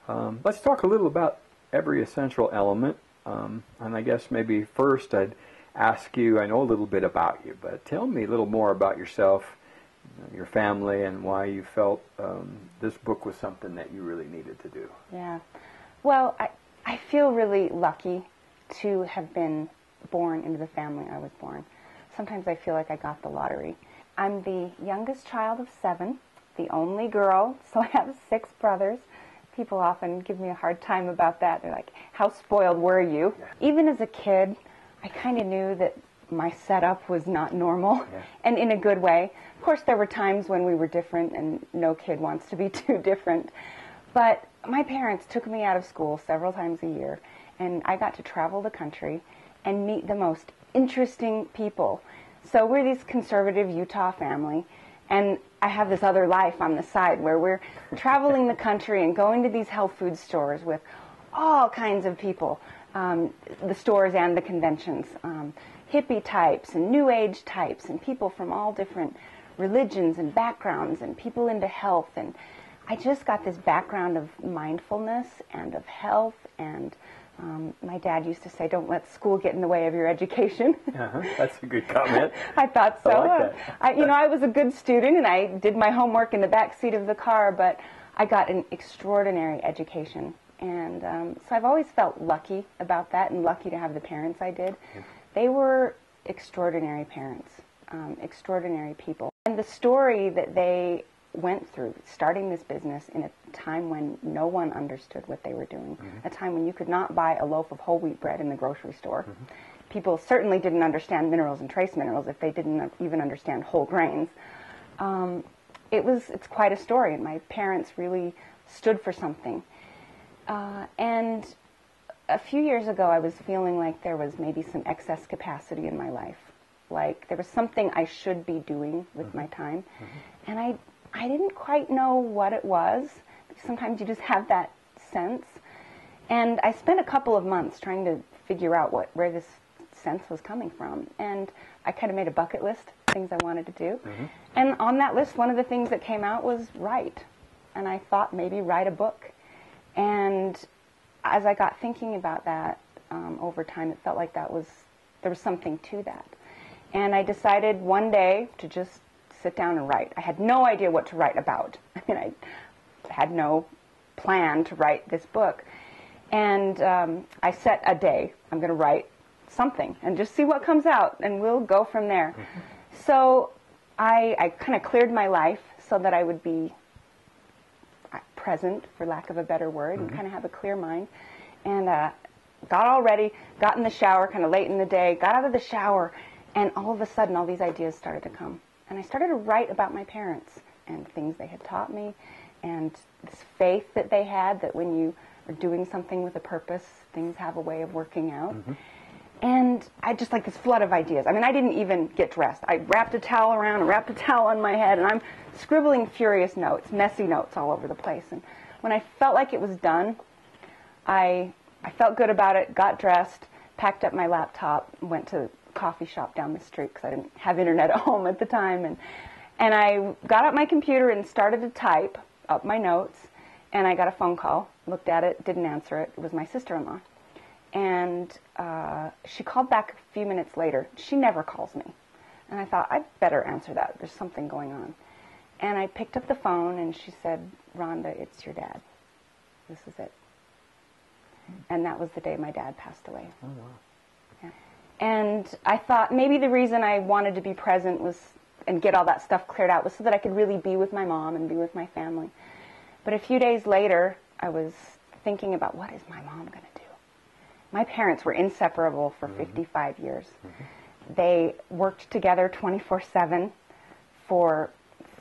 Let's talk a little about every essential element. And I guess maybe first I'd ask you, I know a little bit about you, but tell me a little more about yourself, your family, and why you felt this book was something that you really needed to do. Yeah. Well, I feel really lucky to have been born into the family I was born. Sometimes I feel like I got the lottery. I'm the youngest child of 7, the only girl, so I have 6 brothers. People often give me a hard time about that. They're like, how spoiled were you? Yeah. Even as a kid, I kind of knew that my setup was not normal, and in a good way. Of course, there were times when we were different, and no kid wants to be too different. But my parents took me out of school several times a year, and I got to travel the country and meet the most interesting people. So we're this conservative Utah family, and I have this other life on the side where we're traveling the country and going to these health food stores with all kinds of people, the stores and the conventions, hippie types and new age types and people from all different religions and backgrounds and people into health. And I just got this background of mindfulness and of health, and my dad used to say, don't let school get in the way of your education. That's a good comment. I thought so. I like that. I was a good student, and I did my homework in the back seat of the car, but I got an extraordinary education. And so I've always felt lucky about that, and lucky to have the parents I did. They were extraordinary parents, extraordinary people. And the story that they went through, starting this business in a time when no one understood what they were doing, a time when you could not buy a loaf of whole wheat bread in the grocery store. People certainly didn't understand minerals and trace minerals if they didn't even understand whole grains. It's quite a story, and my parents really stood for something. And a few years ago, I was feeling like there was maybe some excess capacity in my life. Like there was something I should be doing with my time. And I didn't quite know what it was. Sometimes you just have that sense. And I spent a couple of months trying to figure out where this sense was coming from. And I kind of made a bucket list of things I wanted to do. And on that list, one of the things that came out was write. And I thought maybe write a book. And as I got thinking about that over time, it felt like there was something to that. And I decided one day to just sit down and write. I had no idea what to write about. I mean, I had no plan to write this book. And I set a day. I'm going to write something and just see what comes out, and we'll go from there. So I kind of cleared my life so that I would be present, for lack of a better word, and kind of have a clear mind. And got all ready, got in the shower kind of late in the day, got out of the shower, and all of a sudden all these ideas started to come. And I started to write about my parents and things they had taught me, and this faith that they had, that when you are doing something with a purpose, things have a way of working out. And I just like this flood of ideas. I mean, I didn't even get dressed. I wrapped a towel around and wrapped a towel on my head, and I'm scribbling furious notes, messy notes all over the place. And when I felt like it was done, I felt good about it, got dressed, packed up my laptop, went to a coffee shop down the street because I didn't have internet at home at the time. And I got out my computer and started to type up my notes, and I got a phone call, looked at it, didn't answer it. It was my sister-in-law. And she called back a few minutes later. She never calls me. And I thought, I'd better answer that. There's something going on. And I picked up the phone, and she said, Rhonda, it's your dad. This is it. And that was the day my dad passed away. Oh, wow. Yeah. And I thought maybe the reason I wanted to be present and get all that stuff cleared out was so that I could really be with my mom and be with my family. But a few days later, I was thinking about, what is my mom going to do? My parents were inseparable for 55 years. They worked together 24/7 for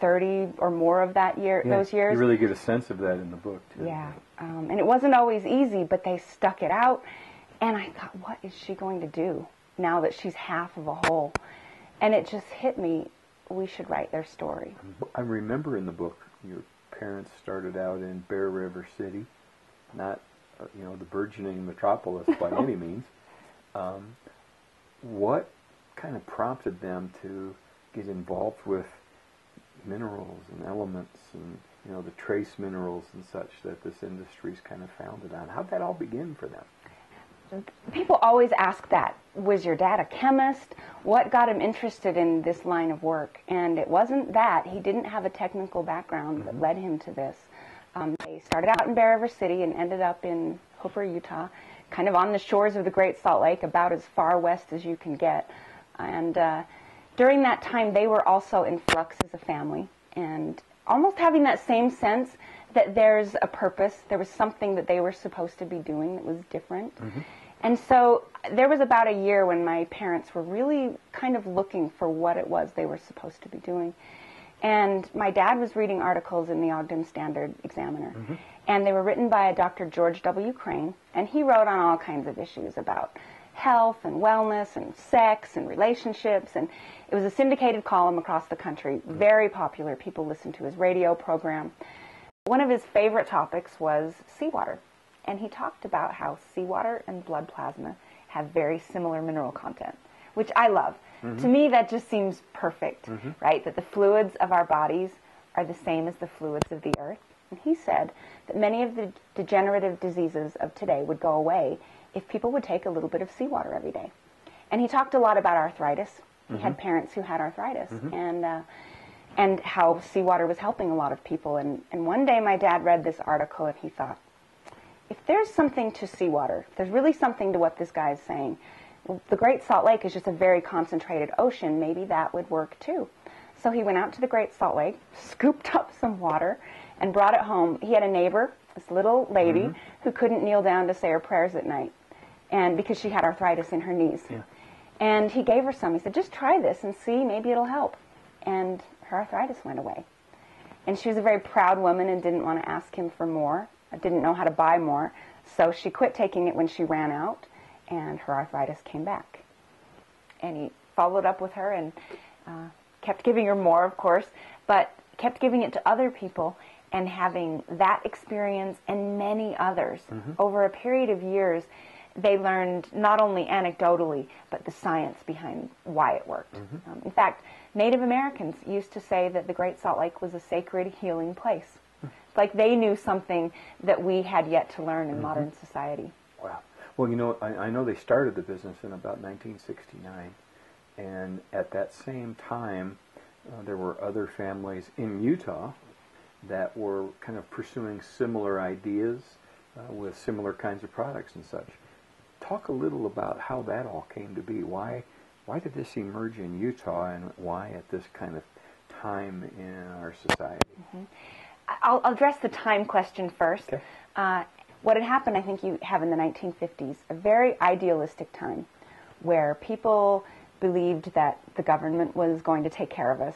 30 or more of those years. You really get a sense of that in the book, too. Yeah. And it wasn't always easy, but they stuck it out. And I thought, what is she going to do now that she's half of a whole? And it just hit me, we should write their story. I remember in the book, your parents started out in Bear River City, not the burgeoning metropolis by any means. What kind of prompted them to get involved with minerals and elements and the trace minerals and such that this industry's kind of founded on. How'd that all begin for them? People always ask that. Was your dad a chemist? What got him interested in this line of work? And it wasn't that. He didn't have a technical background that led him to this. They started out in Bear River City and ended up in Hooper, Utah, kind of on the shores of the Great Salt Lake, about as far west as you can get. And during that time, they were also in flux as a family and almost having that same sense that there's a purpose. There was something that they were supposed to be doing that was different. And so there was about a year when my parents were really kind of looking for what it was they were supposed to be doing. And my dad was reading articles in the Ogden Standard Examiner. And they were written by a Dr. George W. Crane. And he wrote on all kinds of issues about health and wellness and sex and relationships. And it was a syndicated column across the country, very popular. People listened to his radio program. One of his favorite topics was seawater. And he talked about how seawater and blood plasma have very similar mineral content, which I love. To me, that just seems perfect, right? That the fluids of our bodies are the same as the fluids of the earth. And he said that many of the degenerative diseases of today would go away if people would take a little bit of seawater every day. And he talked a lot about arthritis. He had parents who had arthritis, and how seawater was helping a lot of people. And one day my dad read this article and he thought, if there's something to seawater, if there's really something to what this guy is saying, the Great Salt Lake is just a very concentrated ocean, maybe that would work too. So he went out to the Great Salt Lake, scooped up some water, and brought it home. He had a neighbor, this little lady, who couldn't kneel down to say her prayers at night, and because she had arthritis in her knees. And he gave her some. He said, just try this and see, maybe it'll help. And her arthritis went away. And she was a very proud woman and didn't want to ask him for more. Didn't know how to buy more. So she quit taking it when she ran out, and her arthritis came back. And he followed up with her and kept giving her more, of course, but kept giving it to other people and having that experience and many others. Over a period of years, they learned not only anecdotally, but the science behind why it worked. In fact, Native Americans used to say that the Great Salt Lake was a sacred healing place. It's like they knew something that we had yet to learn in modern society. Wow. Well, I know they started the business in about 1969, and at that same time, there were other families in Utah that were kind of pursuing similar ideas with similar kinds of products and such. Talk a little about how that all came to be. Why did this emerge in Utah, and why at this kind of time in our society? I'll address the time question first. Okay. What had happened, I think you have in the 1950s, a very idealistic time where people believed that the government was going to take care of us.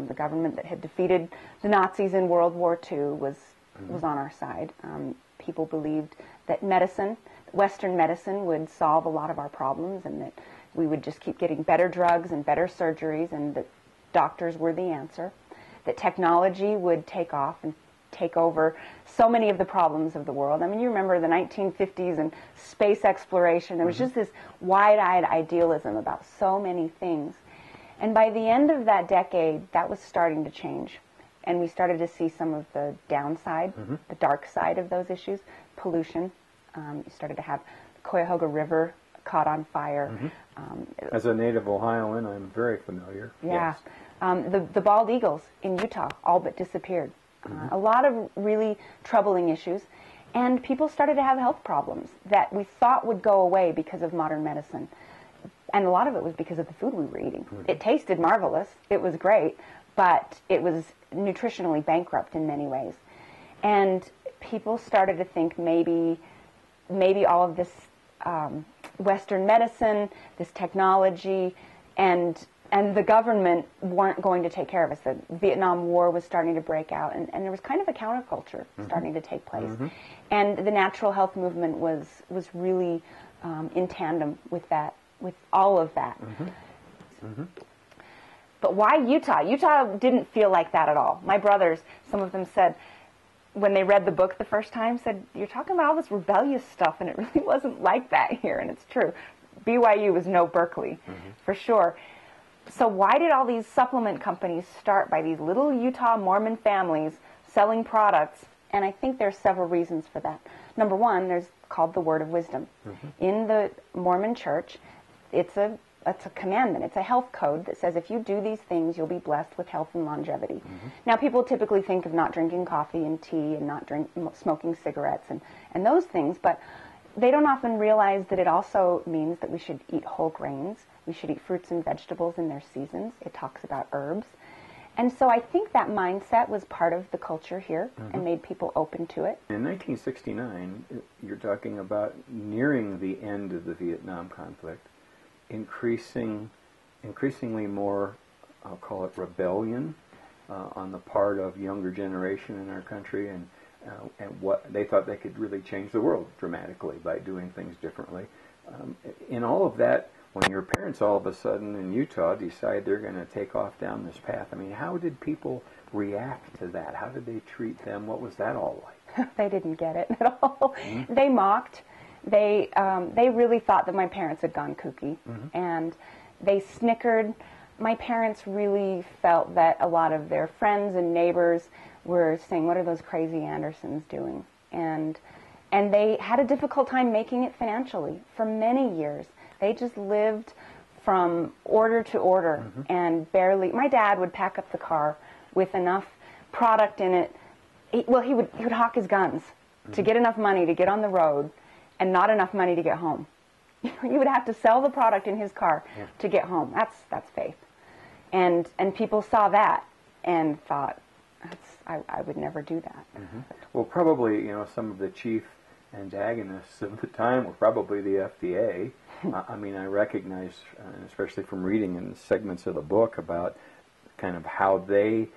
The government that had defeated the Nazis in World War II was on our side. People believed that medicine, Western medicine, would solve a lot of our problems, and that we would just keep getting better drugs and better surgeries, and that doctors were the answer. That technology would take off and take over so many of the problems of the world. I mean, you remember the 1950s and space exploration. There was just this wide-eyed idealism about so many things. And by the end of that decade, that was starting to change. And we started to see some of the downside, the dark side of those issues. Pollution. You started to have the Cuyahoga River caught on fire. As a native Ohioan, I'm very familiar. Yeah. Yes. The bald eagles in Utah all but disappeared. A lot of really troubling issues. And people started to have health problems that we thought would go away because of modern medicine. And a lot of it was because of the food we were eating. It tasted marvelous. It was great. But it was nutritionally bankrupt in many ways. And people started to think maybe all of this Western medicine, this technology, and the government weren't going to take care of us. The Vietnam War was starting to break out, and there was kind of a counterculture starting to take place. And the natural health movement was really in tandem with that, with all of that. But why Utah? Utah didn't feel like that at all. My brothers, some of them said, when they read the book the first time, said, you're talking about all this rebellious stuff, and it really wasn't like that here, and it's true. BYU was no Berkeley, for sure. So why did all these supplement companies start by these little Utah Mormon families selling products, and I think there's several reasons for that. Number one, there's called the word of wisdom. In the Mormon church, it's a commandment. It's a health code that says if you do these things, you'll be blessed with health and longevity. Now, people typically think of not drinking coffee and tea and not smoking cigarettes and those things, but they don't often realize that it also means that we should eat whole grains. We should eat fruits and vegetables in their seasons. It talks about herbs. And so I think that mindset was part of the culture here and made people open to it. In 1969, you're talking about nearing the end of the Vietnam conflict, increasingly more, I'll call it rebellion, on the part of younger generation in our country, and what they thought they could really change the world dramatically by doing things differently. In all of that, when your parents all of a sudden in Utah decide they're going to take off down this path, I mean, how did people react to that? How did they treat them? What was that all like? They didn't get it at all. They mocked. They really thought that my parents had gone kooky, and they snickered. My parents really felt that a lot of their friends and neighbors were saying, "What are those crazy Andersons doing?" And they had a difficult time making it financially for many years. They just lived from order to order and barely. My dad would pack up the car with enough product in it. He would hawk his guns to get enough money to get on the road, and not enough money to get home. You would have to sell the product in his car to get home. That's faith. And people saw that and thought, I would never do that. Well, probably, some of the chief antagonists of the time were probably the FDA. I mean, I recognize, especially from reading in segments of the book, about kind of how they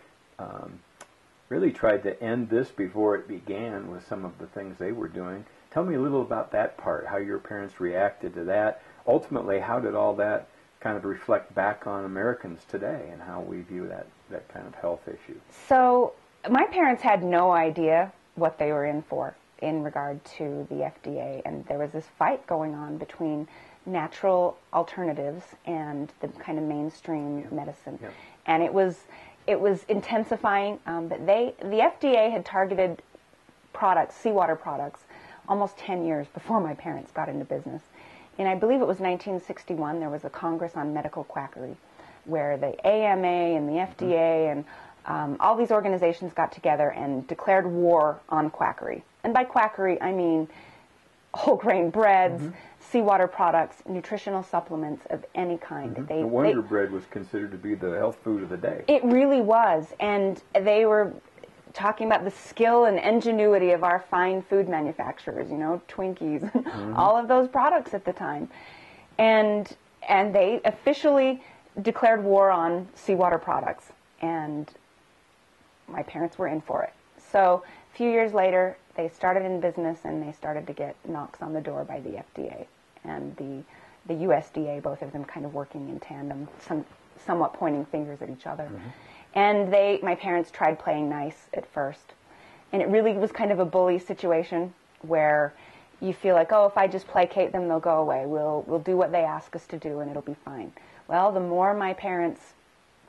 really tried to end this before it began with some of the things they were doing. Tell me a little about that part, how your parents reacted to that. Ultimately, how did all that kind of reflect back on Americans today and how we view that kind of health issue? So my parents had no idea what they were in for in regard to the FDA, and there was this fight going on between natural alternatives and the kind of mainstream medicine. And it was intensifying. But the FDA had targeted products, seawater products, almost 10 years before my parents got into business. And I believe it was 1961, there was a Congress on Medical Quackery, where the AMA and the FDA and all these organizations got together and declared war on quackery. And by quackery, I mean whole grain breads, seawater products, nutritional supplements of any kind. The Wonder Bread was considered to be the health food of the day. It really was. And they were talking about the skill and ingenuity of our fine food manufacturers, Twinkies, all of those products at the time. And they officially declared war on seawater products. And my parents were in for it. So a few years later, they started in business and they started to get knocks on the door by the FDA and the USDA, both of them kind of working in tandem, somewhat pointing fingers at each other. And my parents tried playing nice at first. And it really was kind of a bully situation where you feel like, oh, if I just placate them, they'll go away. We'll do what they ask us to do and it'll be fine. Well, the more my parents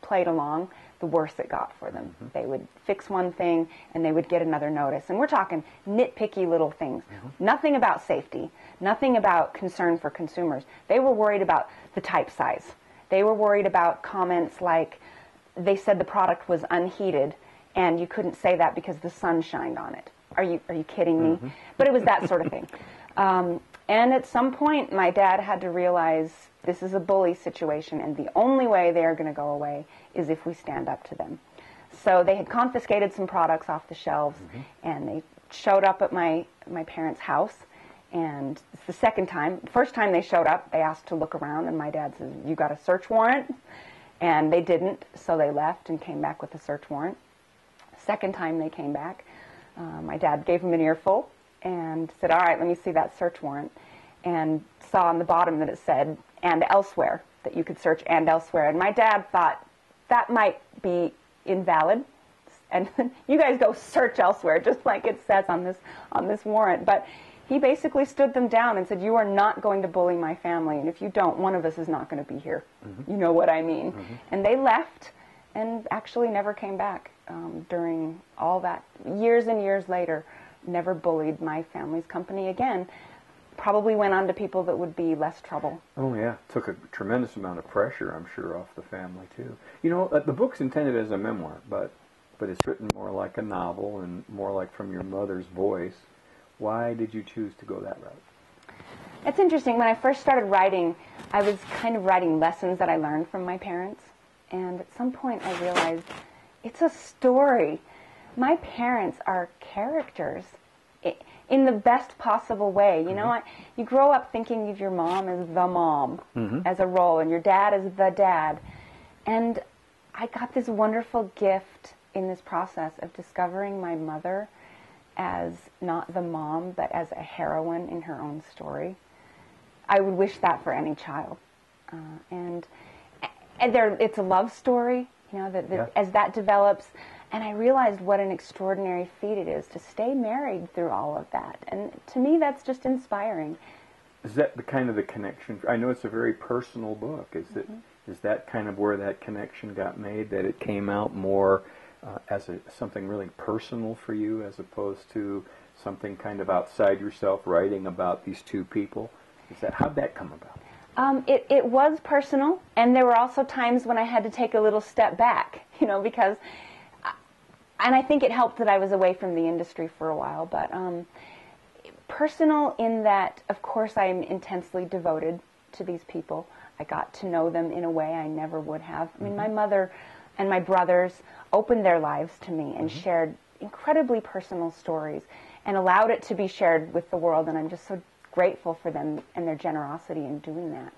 played along, the worse it got for them. They would fix one thing and they would get another notice. And we're talking nitpicky little things. Nothing about safety. Nothing about concern for consumers. They were worried about the type size. They were worried about comments like, they said the product was unheated and you couldn't say that because the sun shined on it. Are you kidding me? But it was that sort of thing. And at some point, my dad had to realize this is a bully situation, and the only way they are going to go away is if we stand up to them. So they had confiscated some products off the shelves, and they showed up at my parents' house. And it's the second time. First time they showed up, they asked to look around, and my dad said, "You got a search warrant?" And they didn't, so they left and came back with a search warrant. Second time they came back, my dad gave them an earful and said, "All right, let me see that search warrant," and saw on the bottom that it said, "and elsewhere," that you could search "and elsewhere." And my dad thought that might be invalid, and you guys go search elsewhere, just like it says on this warrant. But he basically stood them down and said, "You are not going to bully my family, and if you don't, one of us is not going to be here." You know what I mean. And they left, and actually never came back during all that. Years and years later, never bullied my family's company again. Probably went on to people that would be less trouble. Oh yeah, took a tremendous amount of pressure, I'm sure, off the family too. You know, the book's intended as a memoir, but it's written more like a novel and more like from your mother's voice. Why did you choose to go that route? It's interesting. When I first started writing, I was kind of writing lessons that I learned from my parents. And at some point I realized it's a story. My parents are characters in the best possible way. You know, you grow up thinking of your mom as the mom, as a role, and your dad as the dad. And I got this wonderful gift in this process of discovering my mother as not the mom, but as a heroine in her own story. I would wish that for any child. And it's a love story, you know, as that develops. And I realized what an extraordinary feat it is to stay married through all of that. And to me, that's just inspiring. Is that the kind of the connection? I know it's a very personal book. Is that kind of where that connection got made, that it came out more as something really personal for you as opposed to something kind of outside yourself, writing about these two people? How'd that come about? It was personal, and there were also times when I had to take a little step back, you know, because, and I think it helped that I was away from the industry for a while, but personal in that, of course, I'm intensely devoted to these people. I got to know them in a way I never would have. I mean, my mother and my brothers opened their lives to me and shared incredibly personal stories and allowed it to be shared with the world, and I'm just so grateful for them and their generosity in doing that.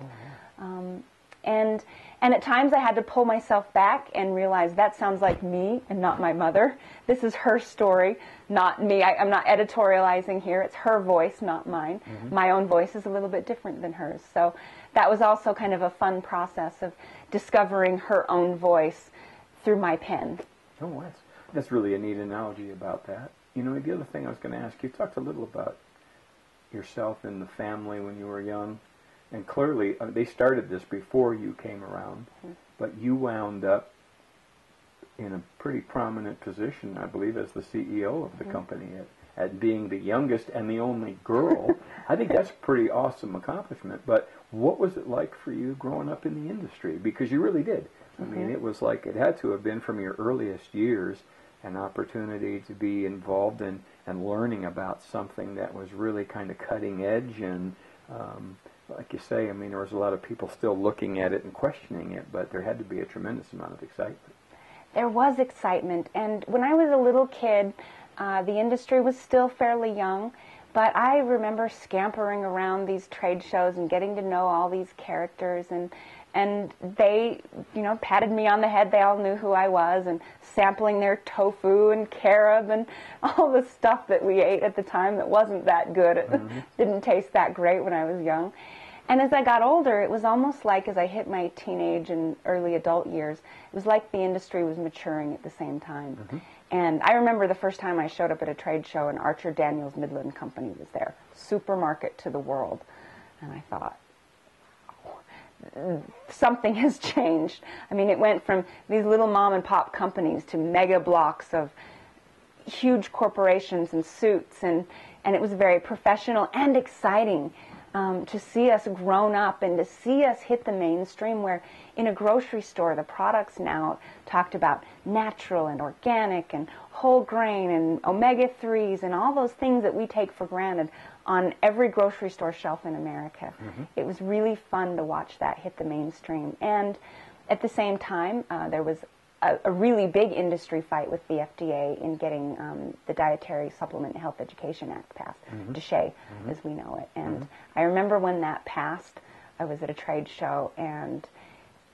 And at times I had to pull myself back and realize that sounds like me and not my mother. This is her story, not me. I'm not editorializing here. It's her voice, not mine. My own voice is a little bit different than hers. So that was also kind of a fun process of discovering her own voice through my pen. Oh, that's really a neat analogy about that. You know, the other thing I was going to ask, you talked a little about yourself and the family when you were young, and clearly they started this before you came around, but you wound up in a pretty prominent position, I believe, as the CEO of the company, at being the youngest and the only girl. I think that's a pretty awesome accomplishment. But what was it like for you growing up in the industry? Because you really did. I mean, it was like it had to have been from your earliest years an opportunity to be involved in and learning about something that was really kind of cutting edge. And like you say, I mean, there was a lot of people still looking at it and questioning it, but there had to be a tremendous amount of excitement. There was excitement. And when I was a little kid, the industry was still fairly young, but I remember scampering around these trade shows and getting to know all these characters, and they, you know, patted me on the head. They all knew who I was, and sampling their tofu and carob and all the stuff that we ate at the time that wasn't that good. It didn't taste that great when I was young. And as I got older, it was almost like as I hit my teenage and early adult years, it was like the industry was maturing at the same time. And I remember the first time I showed up at a trade show and Archer Daniels Midland Company was there, supermarket to the world. And I thought, something has changed. I mean, it went from these little mom and pop companies to mega blocks of huge corporations and suits, and it was very professional and exciting to see us grown up and to see us hit the mainstream, where in a grocery store the products now talked about natural and organic and whole grain and omega-3s and all those things that we take for granted on every grocery store shelf in America. It was really fun to watch that hit the mainstream. And at the same time, there was a really big industry fight with the FDA in getting the Dietary Supplement and Health Education Act passed, DSHEA, as we know it. And I remember when that passed, I was at a trade show, and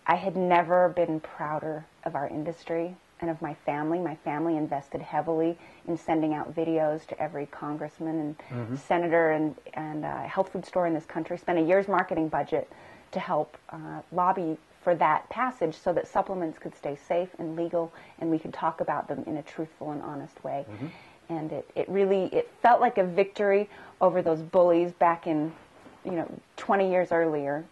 I had never been prouder of our industry and of my family. My family invested heavily in sending out videos to every congressman and senator and health food store in this country, spent a year's marketing budget to help lobby for that passage so that supplements could stay safe and legal and we could talk about them in a truthful and honest way. And it felt like a victory over those bullies back in, 20 years earlier,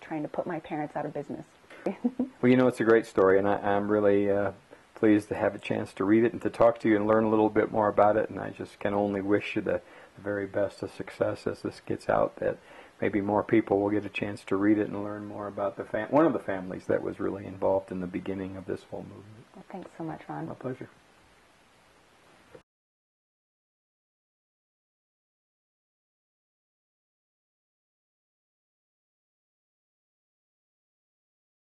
trying to put my parents out of business. Well, you know, it's a great story, and I'm really pleased to have a chance to read it and to talk to you and learn a little bit more about it. And I just can only wish you the very best of success as this gets out, that maybe more people will get a chance to read it and learn more about one of the families that was really involved in the beginning of this whole movement. Well, thanks so much, Ron. My pleasure.